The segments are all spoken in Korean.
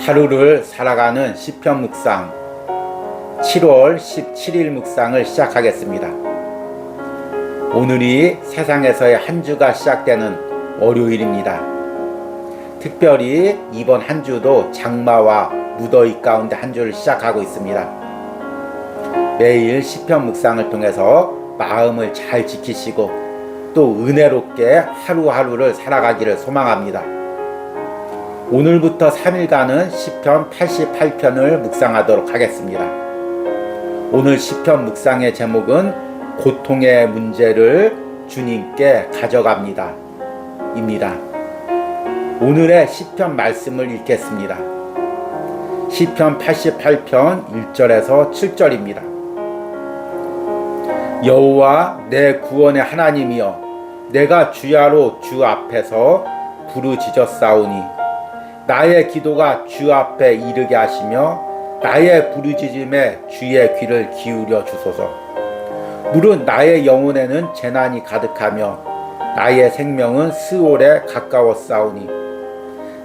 하루를 살아가는 시편 묵상 7월 17일 묵상을 시작하겠습니다. 오늘이 세상에서의 한 주가 시작되는 월요일입니다. 특별히 이번 한 주도 장마와 무더위 가운데 한 주를 시작하고 있습니다. 매일 시편 묵상을 통해서 마음을 잘 지키시고 또 은혜롭게 하루하루를 살아가기를 소망합니다. 오늘부터 3일간은 시편 88편을 묵상하도록 하겠습니다. 오늘 시편 묵상의 제목은 고통의 문제를 주님께 가져갑니다 입니다. 오늘의 시편 말씀을 읽겠습니다. 시편 88편 1절에서 7절입니다. 여호와 내 구원의 하나님이여, 내가 주야로 주 앞에서 부르짖었사오니 나의 기도가 주 앞에 이르게 하시며 나의 부르짖음에 주의 귀를 기울여 주소서. 물은 나의 영혼에는 재난이 가득하며 나의 생명은 스올에 가까웠사오니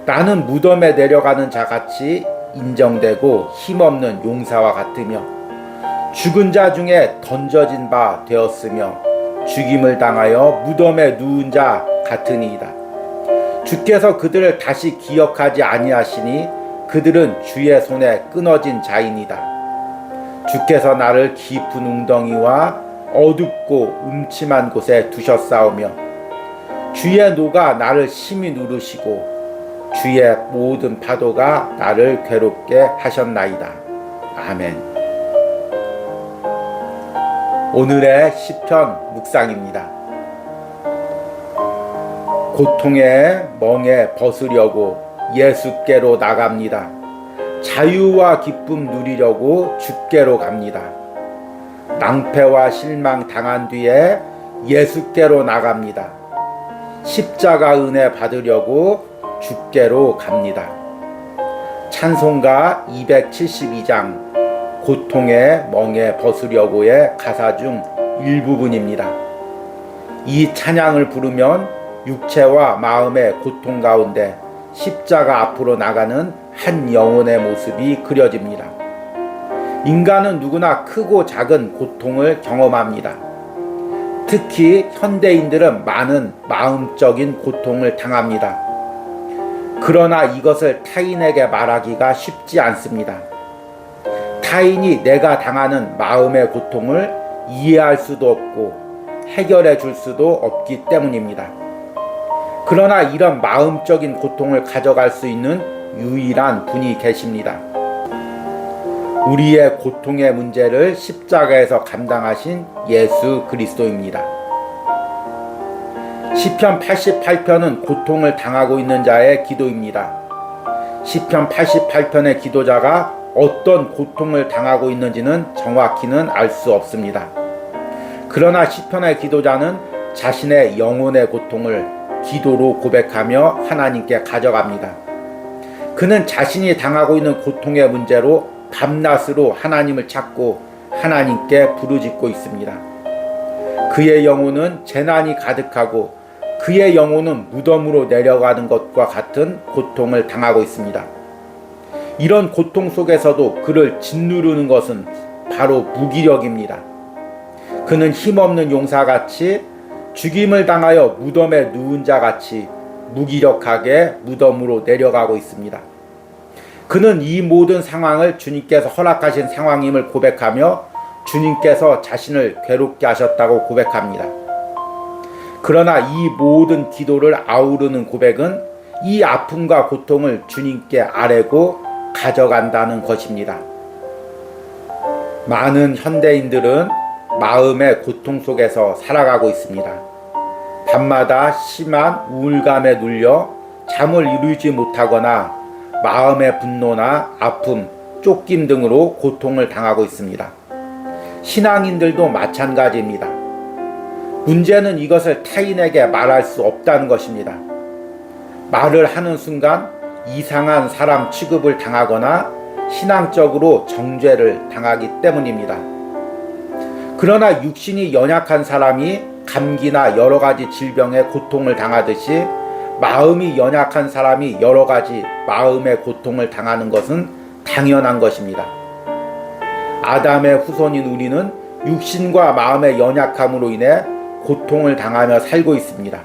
나는 무덤에 내려가는 자같이 인정되고 힘없는 용사와 같으며 죽은 자 중에 던져진 바 되었으며 죽임을 당하여 무덤에 누운 자 같으니이다. 주께서 그들을 다시 기억하지 아니하시니 그들은 주의 손에 끊어진 자이니이다. 주께서 나를 깊은 웅덩이와 어둡고 음침한 곳에 두셨사오며 주의 노가 나를 심히 누르시고 주의 모든 파도가 나를 괴롭게 하셨나이다. 아멘. 오늘의 시편 묵상입니다. 고통의 멍에 벗으려고 예수께로 나갑니다. 자유와 기쁨 누리려고 주께로 갑니다. 낭패와 실망 당한 뒤에 예수께로 나갑니다. 십자가 은혜 받으려고 주께로 갑니다. 찬송가 272장 고통의 멍에 벗으려고의 가사 중 일부분입니다. 이 찬양을 부르면 육체와 마음의 고통 가운데 십자가 앞으로 나가는 한 영혼의 모습이 그려집니다. 인간은 누구나 크고 작은 고통을 경험합니다. 특히 현대인들은 많은 마음적인 고통을 당합니다. 그러나 이것을 타인에게 말하기가 쉽지 않습니다. 타인이 내가 당하는 마음의 고통을 이해할 수도 없고 해결해 줄 수도 없기 때문입니다. 그러나 이런 마음적인 고통을 가져갈 수 있는 유일한 분이 계십니다. 우리의 고통의 문제를 십자가에서 감당하신 예수 그리스도입니다. 시편 88편은 고통을 당하고 있는 자의 기도입니다. 시편 88편의 기도자가 어떤 고통을 당하고 있는지는 정확히는 알 수 없습니다. 그러나 시편의 기도자는 자신의 영혼의 고통을 기도로 고백하며 하나님께 가져갑니다. 그는 자신이 당하고 있는 고통의 문제로 밤낮으로 하나님을 찾고 하나님께 부르짖고 있습니다. 그의 영혼은 재난이 가득하고 그의 영혼은 무덤으로 내려가는 것과 같은 고통을 당하고 있습니다. 이런 고통 속에서도 그를 짓누르는 것은 바로 무기력입니다. 그는 힘없는 용사같이 죽임을 당하여 무덤에 누운 자같이 무기력하게 무덤으로 내려가고 있습니다. 그는 이 모든 상황을 주님께서 허락하신 상황임을 고백하며 주님께서 자신을 괴롭게 하셨다고 고백합니다. 그러나 이 모든 기도를 아우르는 고백은 이 아픔과 고통을 주님께 아뢰고 가져간다는 것입니다. 많은 현대인들은 마음의 고통 속에서 살아가고 있습니다. 밤마다 심한 우울감에 눌려 잠을 이루지 못하거나 마음의 분노나 아픔, 쫓김 등으로 고통을 당하고 있습니다. 신앙인들도 마찬가지입니다. 문제는 이것을 타인에게 말할 수 없다는 것입니다. 말을 하는 순간 이상한 사람 취급을 당하거나 신앙적으로 정죄를 당하기 때문입니다. 그러나 육신이 연약한 사람이 감기나 여러 가지 질병에 고통을 당하듯이 마음이 연약한 사람이 여러 가지 마음의 고통을 당하는 것은 당연한 것입니다. 아담의 후손인 우리는 육신과 마음의 연약함으로 인해 고통을 당하며 살고 있습니다.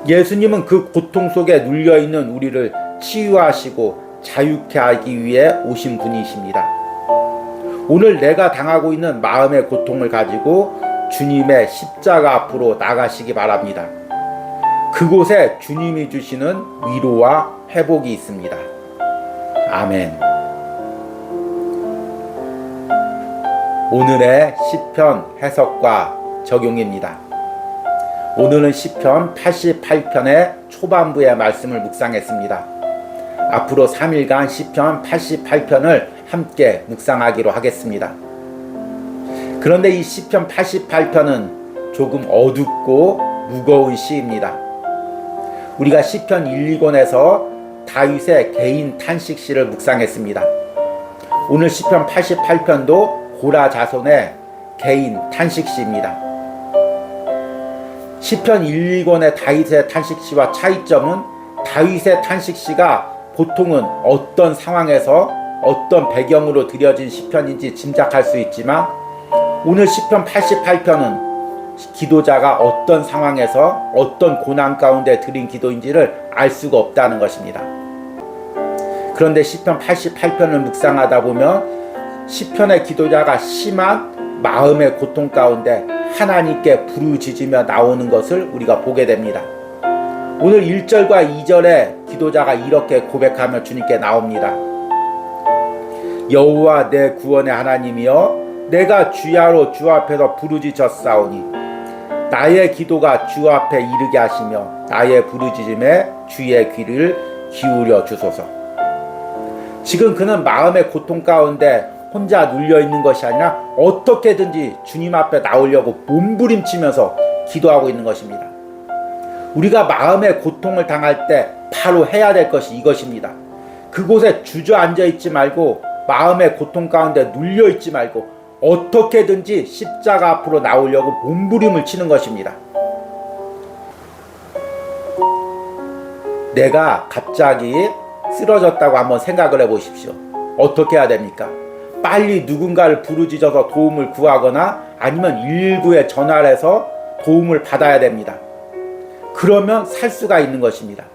예수님은 그 고통 속에 눌려있는 우리를 치유하시고 자유케 하기 위해 오신 분이십니다. 오늘 내가 당하고 있는 마음의 고통을 가지고 주님의 십자가 앞으로 나가시기 바랍니다. 그곳에 주님이 주시는 위로와 회복이 있습니다. 아멘. 오늘의 시편 해석과 적용입니다. 오늘은 시편 88편의 초반부의 말씀을 묵상했습니다. 앞으로 3일간 시편 88편을 함께 묵상하기로 하겠습니다. 그런데 이 시편 88편은 조금 어둡고 무거운 시입니다. 우리가 시편 1, 2권에서 다윗의 개인 탄식시를 묵상했습니다. 오늘 시편 88편도 고라 자손의 개인 탄식시입니다. 시편 1, 2권의 다윗의 탄식시와 차이점은 다윗의 탄식시가 보통은 어떤 상황에서 어떤 배경으로 드려진 시편인지 짐작할 수 있지만 오늘 시편 88편은 기도자가 어떤 상황에서 어떤 고난 가운데 드린 기도인지를 알 수가 없다는 것입니다. 그런데 시편 88편을 묵상하다 보면 시편의 기도자가 심한 마음의 고통 가운데 하나님께 부르짖으며 나오는 것을 우리가 보게 됩니다. 오늘 1절과 2절에 기도자가 이렇게 고백하며 주님께 나옵니다. 여호와 내 구원의 하나님이여 내가 주야로 주 앞에서 부르짖었사오니 나의 기도가 주 앞에 이르게 하시며 나의 부르짖음에 주의 귀를 기울여 주소서. 지금 그는 마음의 고통 가운데 혼자 눌려있는 것이 아니라 어떻게든지 주님 앞에 나오려고 몸부림치면서 기도하고 있는 것입니다. 우리가 마음의 고통을 당할 때 바로 해야 될 것이 이것입니다. 그곳에 주저앉아 있지 말고 마음의 고통 가운데 눌려있지 말고 어떻게든지 십자가 앞으로 나오려고 몸부림을 치는 것입니다. 내가 갑자기 쓰러졌다고 한번 생각을 해보십시오. 어떻게 해야 됩니까? 빨리 누군가를 부르짖어서 도움을 구하거나 아니면 119에 전화를 해서 도움을 받아야 됩니다. 그러면 살 수가 있는 것입니다.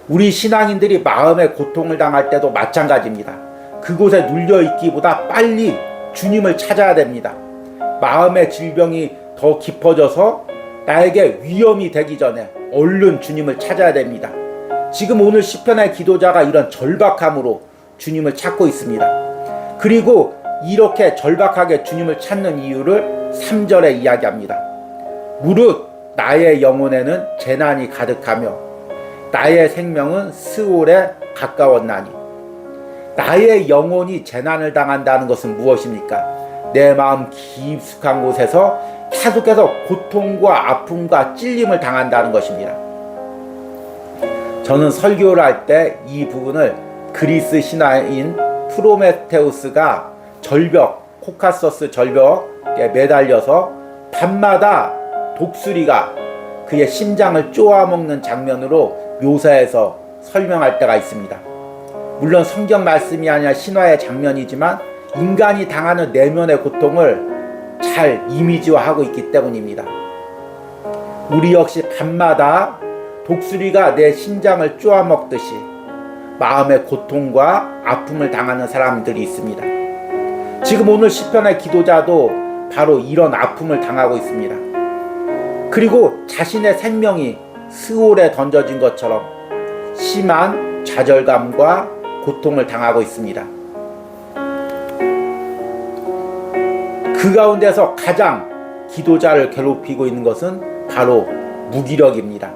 우리 신앙인들이 마음의 고통을 당할 때도 마찬가지입니다. 그곳에 눌려있기보다 빨리 주님을 찾아야 됩니다. 마음의 질병이 더 깊어져서 나에게 위험이 되기 전에 얼른 주님을 찾아야 됩니다. 지금 오늘 시편의 기도자가 이런 절박함으로 주님을 찾고 있습니다. 그리고 이렇게 절박하게 주님을 찾는 이유를 3절에 이야기합니다. 무릇 나의 영혼에는 재난이 가득하며 나의 생명은 스올에 가까웠나니. 나의 영혼이 재난을 당한다는 것은 무엇입니까? 내 마음 깊숙한 곳에서 계속해서 고통과 아픔과 찔림을 당한다는 것입니다. 저는 설교를 할 때 이 부분을 그리스 신화인 프로메테우스가 절벽, 코카서스 절벽에 매달려서 밤마다 독수리가 그의 심장을 쪼아먹는 장면으로 묘사해서 설명할 때가 있습니다. 물론 성경 말씀이 아니라 신화의 장면이지만 인간이 당하는 내면의 고통을 잘 이미지화하고 있기 때문입니다. 우리 역시 밤마다 독수리가 내 심장을 쪼아먹듯이 마음의 고통과 아픔을 당하는 사람들이 있습니다. 지금 오늘 시편의 기도자도 바로 이런 아픔을 당하고 있습니다. 그리고 자신의 생명이 스올에 던져진 것처럼 심한 좌절감과 고통을 당하고 있습니다. 그 가운데서 가장 기도자를 괴롭히고 있는 것은 바로 무기력입니다.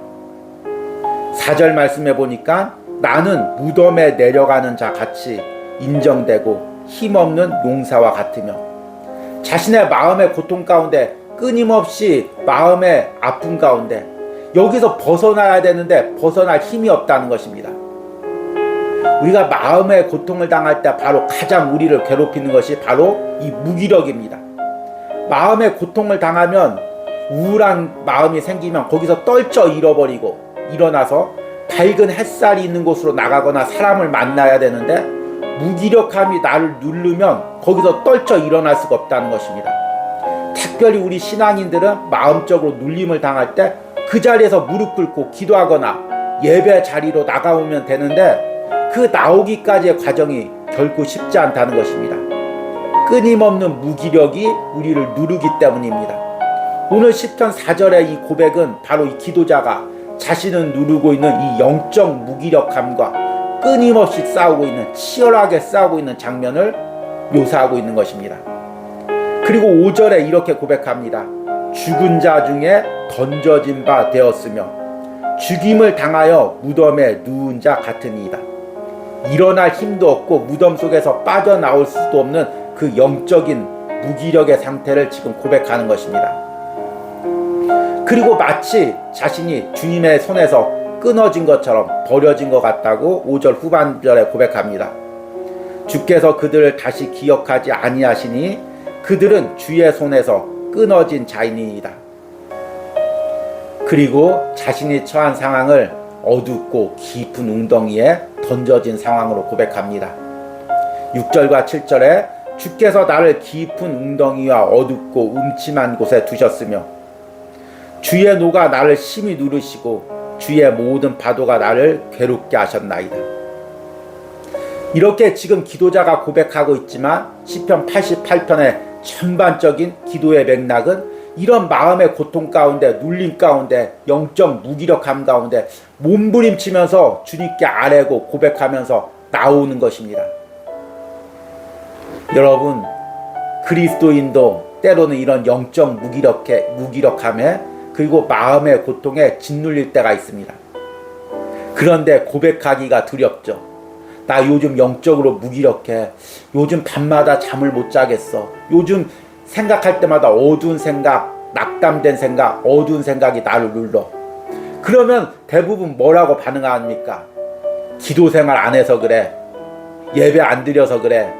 4절 말씀해 보니까 나는 무덤에 내려가는 자 같이 인정되고 힘없는 용사와 같으며, 자신의 마음의 고통 가운데 끊임없이 마음의 아픔 가운데 여기서 벗어나야 되는데 벗어날 힘이 없다는 것입니다. 우리가 마음의 고통을 당할 때 바로 가장 우리를 괴롭히는 것이 바로 이 무기력입니다. 마음의 고통을 당하면 우울한 마음이 생기면 거기서 떨쳐 잃어버리고 일어나서 밝은 햇살이 있는 곳으로 나가거나 사람을 만나야 되는데 무기력함이 나를 누르면 거기서 떨쳐 일어날 수가 없다는 것입니다. 특별히 우리 신앙인들은 마음적으로 눌림을 당할 때 그 자리에서 무릎 꿇고 기도하거나 예배 자리로 나가오면 되는데 그 나오기까지의 과정이 결코 쉽지 않다는 것입니다. 끊임없는 무기력이 우리를 누르기 때문입니다. 오늘 시편 4절의 이 고백은 바로 이 기도자가 자신을 누르고 있는 이 영적 무기력함과 끊임없이 싸우고 있는, 치열하게 싸우고 있는 장면을 묘사하고 있는 것입니다. 그리고 5절에 이렇게 고백합니다. 죽은 자 중에 던져진 바 되었으며 죽임을 당하여 무덤에 누운 자 같으니이다. 일어날 힘도 없고 무덤 속에서 빠져나올 수도 없는 그 영적인 무기력의 상태를 지금 고백하는 것입니다. 그리고 마치 자신이 주님의 손에서 끊어진 것처럼 버려진 것 같다고 5절 후반절에 고백합니다. 주께서 그들을 다시 기억하지 아니하시니 그들은 주의 손에서 끊어진 자이니이다. 그리고 자신이 처한 상황을 어둡고 깊은 웅덩이에 던져진 상황으로 고백합니다. 6절과 7절에 주께서 나를 깊은 웅덩이와 어둡고 음침한 곳에 두셨으며 주의 노가 나를 심히 누르시고 주의 모든 파도가 나를 괴롭게 하셨나이다. 이렇게 지금 기도자가 고백하고 있지만 시편 88편의 전반적인 기도의 맥락은 이런 마음의 고통 가운데, 눌림 가운데, 영적 무기력함 가운데 몸부림치면서 주님께 아뢰고 고백하면서 나오는 것입니다. 여러분, 그리스도인도 때로는 이런 영적 무기력함에 그리고 마음의 고통에 짓눌릴 때가 있습니다. 그런데 고백하기가 두렵죠. 나 요즘 영적으로 무기력해. 요즘 밤마다 잠을 못 자겠어. 요즘 생각할 때마다 어두운 생각, 낙담된 생각, 어두운 생각이 나를 눌러. 그러면 대부분 뭐라고 반응합니까? 기도 생활 안 해서 그래. 예배 안 드려서 그래.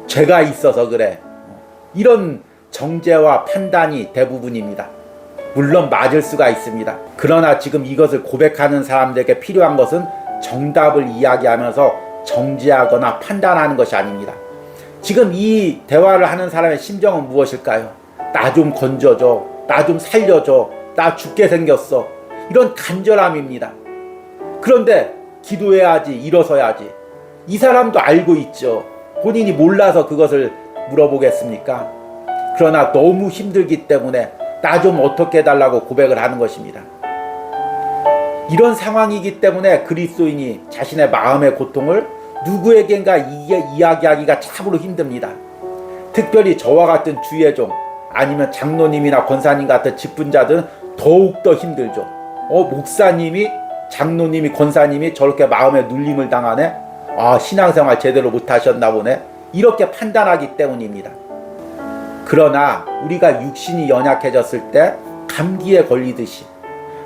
죄가 있어서 그래. 이런 정죄와 판단이 대부분입니다. 물론 맞을 수가 있습니다. 그러나 지금 이것을 고백하는 사람들에게 필요한 것은 정답을 이야기하면서 정죄하거나 판단하는 것이 아닙니다. 지금 이 대화를 하는 사람의 심정은 무엇일까요? 나 좀 건져줘. 나 좀 살려줘. 나 죽게 생겼어. 이런 간절함입니다. 그런데 기도해야지, 일어서야지. 이 사람도 알고 있죠. 본인이 몰라서 그것을 물어보겠습니까? 그러나 너무 힘들기 때문에 나 좀 어떻게 해달라고 고백을 하는 것입니다. 이런 상황이기 때문에 그리스도인이 자신의 마음의 고통을 누구에겐가 이야기하기가 참으로 힘듭니다. 특별히 저와 같은 주의 종 아니면 장로님이나 권사님 같은 직분자들은 더욱더 힘들죠. 목사님이, 장로님이, 권사님이 저렇게 마음에 눌림을 당하네? 신앙생활 제대로 못하셨나 보네? 이렇게 판단하기 때문입니다. 그러나 우리가 육신이 연약해졌을 때 감기에 걸리듯이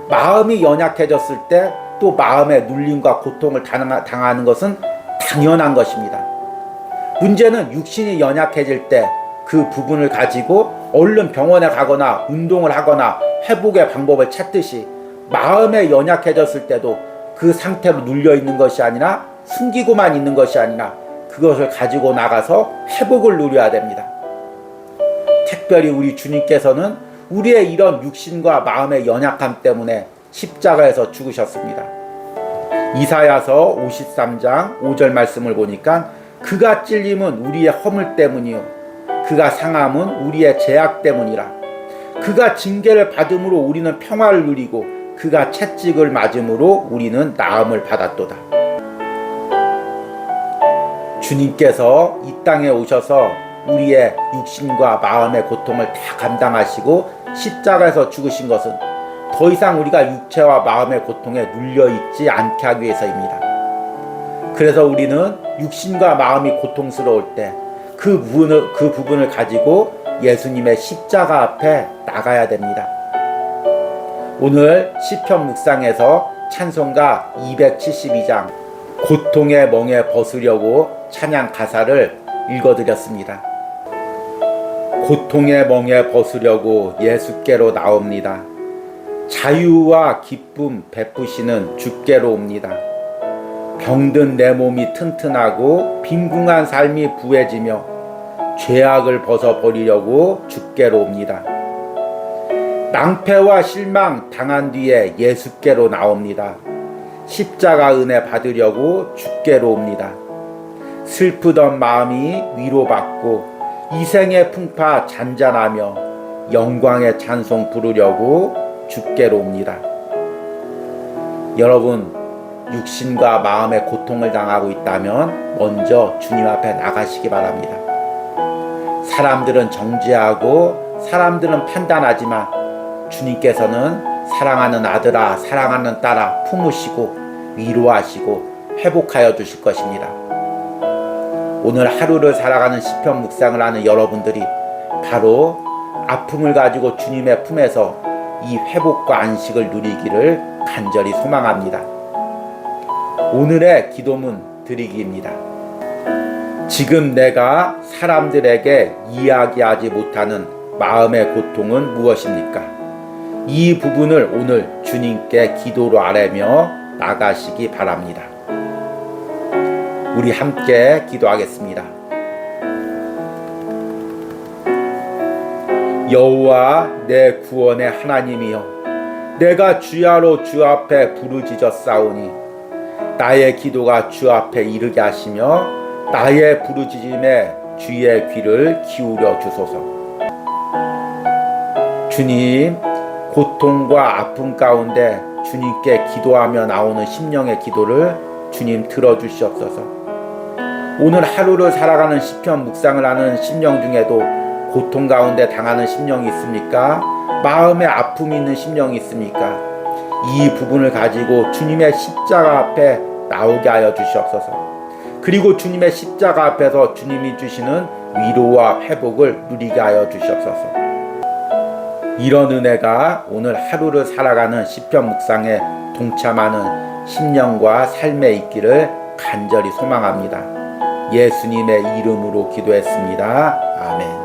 마음이 연약해졌을 때 또 마음의 눌림과 고통을 당하는 것은 당연한 것입니다. 문제는 육신이 연약해질 때 그 부분을 가지고 얼른 병원에 가거나 운동을 하거나 회복의 방법을 찾듯이 마음에 연약해졌을 때도 그 상태로 눌려 있는 것이 아니라 숨기고만 있는 것이 아니라 그것을 가지고 나가서 회복을 누려야 됩니다. 특별히 우리 주님께서는 우리의 이런 육신과 마음의 연약함 때문에 십자가에서 죽으셨습니다. 이사야서 53장 5절 말씀을 보니까 그가 찔림은 우리의 허물 때문이요 그가 상함은 우리의 죄악 때문이라. 그가 징계를 받음으로 우리는 평화를 누리고 그가 채찍을 맞음으로 우리는 나음을 받았도다. 주님께서 이 땅에 오셔서 우리의 육신과 마음의 고통을 다 감당하시고 십자가에서 죽으신 것은 더 이상 우리가 육체와 마음의 고통에 눌려있지 않게 하기 위해서입니다. 그래서 우리는 육신과 마음이 고통스러울 때 그 부분을 가지고 예수님의 십자가 앞에 나가야 됩니다. 오늘 시편 묵상에서 찬송가 272장 고통의 멍에 벗으려고 찬양 가사를 읽어드렸습니다. 고통의 멍에 벗으려고 예수께로 나옵니다. 자유와 기쁨 베푸시는 주께로 옵니다. 병든 내 몸이 튼튼하고 빈궁한 삶이 부해지며 죄악을 벗어버리려고 주께로 옵니다. 낭패와 실망 당한 뒤에 예수께로 나옵니다. 십자가 은혜 받으려고 주께로 옵니다. 슬프던 마음이 위로받고 이생의 풍파 잔잔하며 영광의 찬송 부르려고 주께로 옵니다. 여러분, 육신과 마음의 고통을 당하고 있다면 먼저 주님 앞에 나가시기 바랍니다. 사람들은 정죄하고 사람들은 판단하지만 주님께서는 사랑하는 아들아, 사랑하는 딸아 품으시고 위로하시고 회복하여 주실 것입니다. 오늘 하루를 살아가는 시편 묵상을 하는 여러분들이 바로 아픔을 가지고 주님의 품에서 이 회복과 안식을 누리기를 간절히 소망합니다. 오늘의 기도문 드리기입니다. 지금 내가 사람들에게 이야기하지 못하는 마음의 고통은 무엇입니까? 이 부분을 오늘 주님께 기도로 아뢰며 나가시기 바랍니다. 우리 함께 기도하겠습니다. 여호와 내 구원의 하나님이여, 내가 주야로 주 앞에 부르짖었사오니 나의 기도가 주 앞에 이르게 하시며 나의 부르짖음에 주의 귀를 기울여 주소서. 주님, 고통과 아픔 가운데 주님께 기도하며 나오는 심령의 기도를 주님 들어주시옵소서. 오늘 하루를 살아가는 시편 묵상을 하는 심령 중에도 고통 가운데 당하는 심령이 있습니까? 마음에 아픔이 있는 심령이 있습니까? 이 부분을 가지고 주님의 십자가 앞에 나오게 하여 주시옵소서. 그리고 주님의 십자가 앞에서 주님이 주시는 위로와 회복을 누리게 하여 주시옵소서. 이런 은혜가 오늘 하루를 살아가는 시편 묵상에 동참하는 심령과 삶에 있기를 간절히 소망합니다. 예수님의 이름으로 기도했습니다. 아멘.